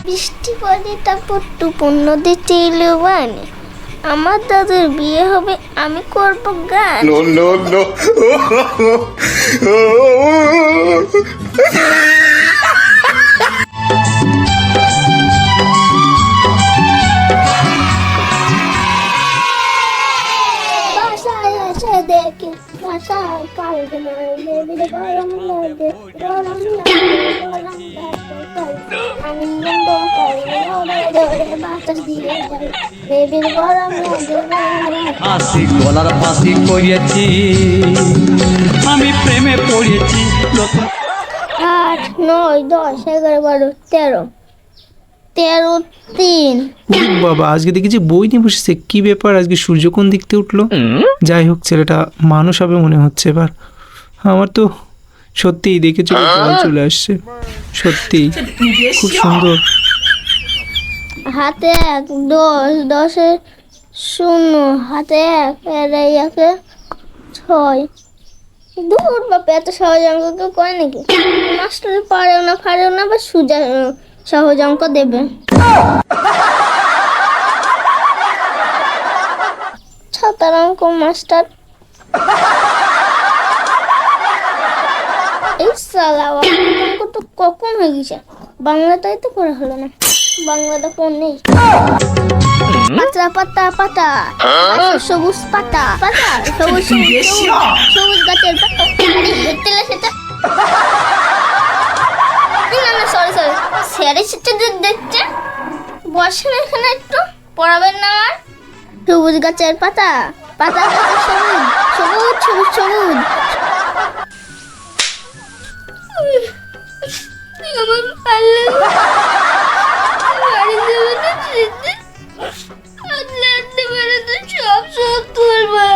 বৃষ্টি পড়ে তারপর টুপুর নদীতে এলো বানে আমার দাদুর বিয়ে হবে আমি করব গান No, no, no. বাসায় এসে দেখি বাসায় কালকে নয় গরম লাগে গরম লাগে গরম লাগে আমি বাতাস দিয়ে যাই বেবির গরম লাগে আসি গলার ফাঁসি করিয়েছি আমি প্রেমে পড়েছি নতুন 8 9 10 11 12 13 3 বাবা আজকে দেখেছি বই নিয়ে বসেছে কি ব্যাপার আজকে সূর্য কোন দিক থেকে উঠলো যাই হোক ছেলেটা মানুষ হবে মনে হচ্ছে এবার আমার তো সত্যিই দেখে চলে জল চলে আসছে সত্যি খুব সুন্দর হাতে 1 10 10 0 হাতে 1 এর একে 6 দূর বাপ এত সহজ অঙ্ক কেউ করে নাকি মাস্টার পারেও না বা সুজা সহজ অঙ্ক দেবে ছাতার অঙ্ক মাস্টার এই সালা অঙ্ক তো কখন হয়ে গেছে বাংলাটাই তো পড়া হলো না বাংলাটা কোন নেই পাতা পাতা পাতা সবুজ পাতা পাতা সবুজ সবুজ গাছের পাতা আরে হেঁটেলে সেটা না সরি স্যারের সেটা দেখছে বসেন এখানে একটু পড়াবেন না আমার সবুজ গাছের পাতা পাতা সবুজ সবুজ সবুজ সবুজ আমার পারলে বাড়ি যাবে না আদলে আদলে মেরে তো সব তুলবা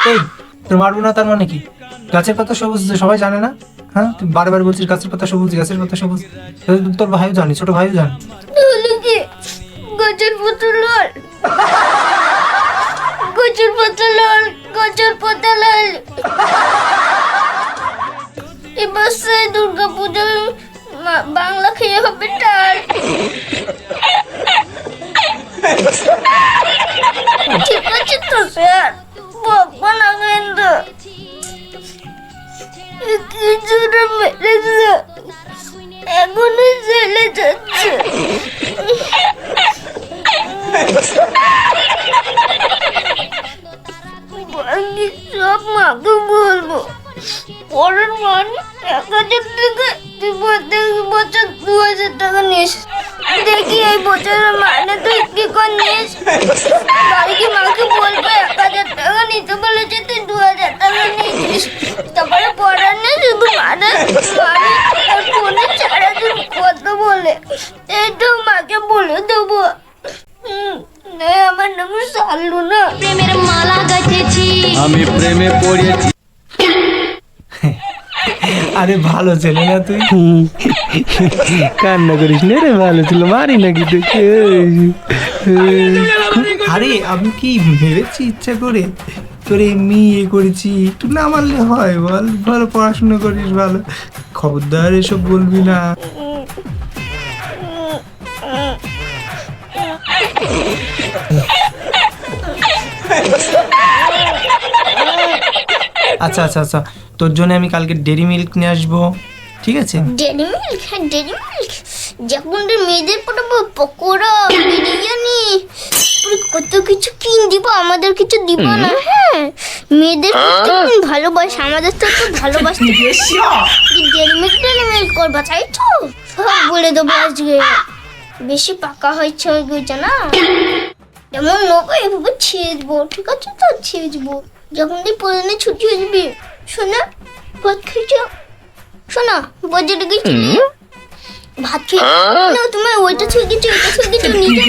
এই তোর মারবো না তার মানে কি গাছের পাতা সবুজ সবাই জানে না হ্যাঁ তুই বারবার বলছিস গাছের পাতা সবুজ তোর ভাইও জানি ছোট ভাইও জানি হলো কি গাছের পাতা লাল গাছের পাতা লাল এবার সেই দুর্গা পূজার বাংলা খেয়ে হবে টাল ঠিক আছে তো স্যার বকবা না কিন্তু কিছুটা মেরেছে এখনই চলে যাচ্ছে বাকি সব মাকে বলবো পরের মান 1000 টাকা তুই বছর 2000 টাকা নিস দেখি এই বছরের মানে তুই কি করে নিস বাড়িকে মাকে বলবো 1000 টাকা নিতে বলেছে তুই 2000 টাকা নিয়েছিস তারপরে পড়ার নেই শুধু মানে আর ফোনে সারাদিন কথা বলে এইটাও মাকে বলে দেবো আমার নাম সাল্লু না প্রেমের মালা গাঁথেছি আমি প্রেমে পড়েছি আরে ভালো ছেলে না তুই কান্না করিস না রে ভালো ছিল মারি নাকি তোকে আরে আমি কি ভেবেছি ইচ্ছা করে তোর এমনি করেছি একটু না মারলে হয় বল ভালো পড়াশোনা করিস ভালো খবরদার এসব বলবি না আচ্ছা তোর জন্য আমি কালকে ডেরি মিল্ক নিয়ে আসবো ঠিক আছে ডেরি মিল্ক যখন মেয়েদের পটাবো পকোড়া বিরিয়ানি কত কিছু কিন দিব আমাদের কিছু দিব না হ্যাঁ মেয়েদের ভালোবাসা আমাদের তো ভালোবাসতে ডেরি মিল্ক করবা তাই তো সব বলে দেবো আজকে বেশি পাকা হয়েছে ওই গুইটা না যেমন নেবো এভাবে ছিঁড়বো ঠিক আছে তো ছিঁড়বো যখন তুই পড়ানে ছুটি হয়ে যাবি শোনা ভাত খেয়েছ শোনা বাজারে গেছিলি ভাত খেয়ে না তোমার ওইটা ছুঁয়ে গেছো এটা ছুঁয়ে গেছো নিজে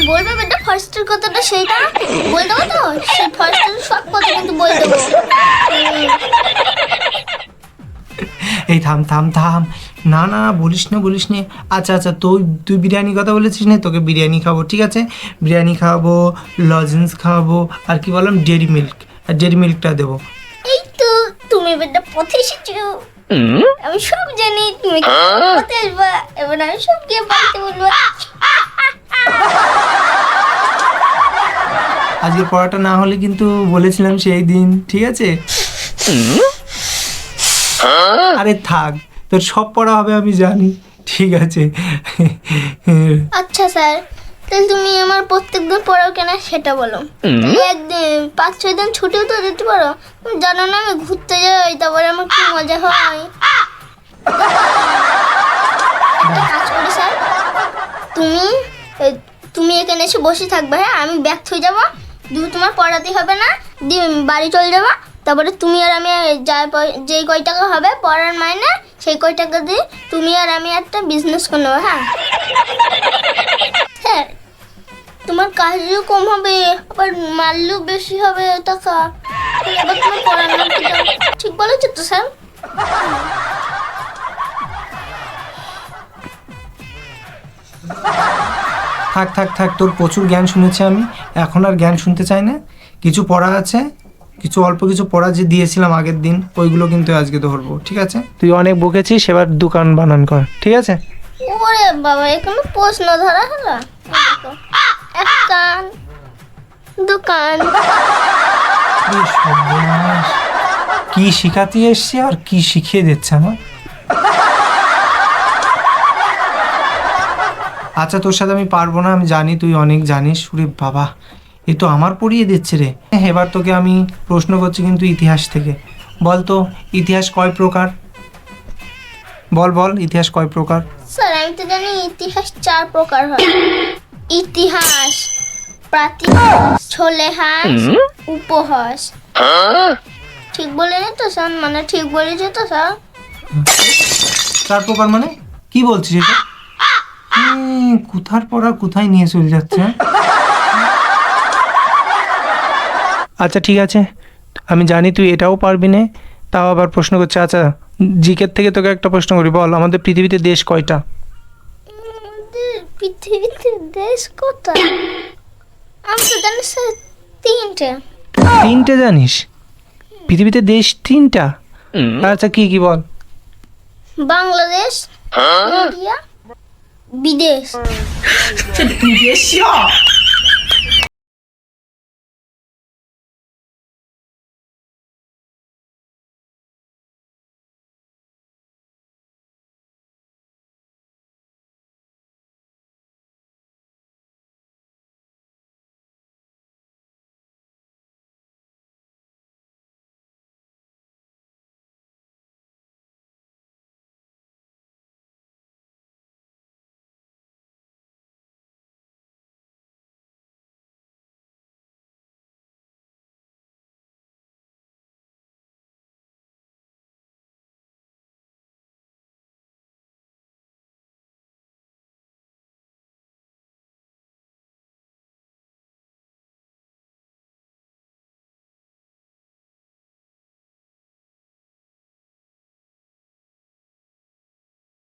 বলবে বেটা ফার্স্টের কথাটা সেইটা বলে দেবো তো সেই ফার্স্টের সব কথা কিন্তু বলে দেবো এই থাম না বলিস না আচ্ছা তুই বিরিয়ানি কথা বলেছিস না তোকে বিরিয়ানি খাবো ঠিক আছে বিরিয়ানি খাওয়াবো লজেন্স খাওয়াবো আর কি বললাম ডেরি মিল্ক আর ডেরি মিল্কটা দেবো এই তো তুমি তুমি এবারটা পথে এসেছো। আমি সব জানি তুমি পথে আসবা, এবার আমি সব গিয়ে বাড়িতে বলবো। আজকে পড়াটা না হলে কিন্তু বলেছিলাম সেই দিন, ঠিক আছে? আরে থাক, তোর সব পড়া হবে আমি জানি, ঠিক আছে? আচ্ছা স্যার, তাহলে তুমি আমার প্রত্যেকদিন পড়াও কেন সেটা বলো। একদিন 5-6 দিন ছুটিও তো দিতে পারো। তুমি জানো না আমি ঘুরতে যাই, তারপরে আমার কি মজা হয়। একটা কাজ করি স্যার, তুমি তুমি এখানে এসে বসে থাকবে, হ্যাঁ? আমি ব্যাগ থয়ে যাবো, তোমার পড়াতে হবে না, দিয়ে বাড়ি চলে যাবো। তারপরে তুমি আর আমি যেই কয় টাকা হবে পড়ার মাইনে, সেই কয় টাকা দিয়ে তুমি আর আমি একটা বিজনেস করে নেবো, হ্যাঁ? হ্যাঁ, তোমার কাজও কম হবে, আবার মারলেও বেশি হবে টাকা। তাহলে এবার তোমার পড়ার নাম কি দাও? ঠিক বলেছো তো স্যার? থাক থাক থাক, তোর প্রচুর জ্ঞান শুনেছি আমি, এখন আর জ্ঞান শুনতে চাই না। কিছু পড়া আছে, কিছু অল্প কিছু পড়া যে দিয়েছিলাম আগের দিন, ওইগুলো কিন্তু আজকে ধরবো, ঠিক আছে? তুই অনেক বকেছিস, এবার দোকান বানান কর, ঠিক আছে? ওরে বাবা, এখানে প্রশ্ন ধরা হলো। দোকান দোকান কি সর্বনাশ! কি শিখাতে এসছে আর কি শিখিয়ে দিচ্ছে আমার। আচ্ছা, তোর সাথে আমি পারবো না, আমি জানি তুই অনেক জানিস। ওরে বাবা, এ তো আমার পড়িয়ে দিচ্ছে রে। এবার তোকে আমি প্রশ্ন করছি কিন্তু ইতিহাস থেকে। বল তো, ইতিহাস কয় প্রকার? বল বল, ইতিহাস কয় প্রকার? স্যার, আমি তো জানি ইতিহাস 4 প্রকার হয়। ইতিহাস, প্রাতিহাস, ছলেহাস, উপহাস। ঠিক বলিনি তো স্যার? মানে ঠিক বলেছি তো স্যার? 4 প্রকার মানে কি বলছিস এটা? কোথার পড়া কোথায় নিয়ে চলে যাচ্ছে? আচ্ছা ঠিক আছে, আমি জানি তুই এটাও পারবি না, তাও আবার প্রশ্ন করছে। আচ্ছা, জিকের থেকে তোকে একটা প্রশ্ন করি, বল আমাদের পৃথিবীতে দেশ কয়টা? আমাদের পৃথিবীতে দেশ কটা? আমি তো জানি স্যার 3টে। 3টে জানিস? পৃথিবীতে দেশ 3টা? আচ্ছা কি কি বল? বাংলাদেশ, ইন্ডিয়া, বিদেশ।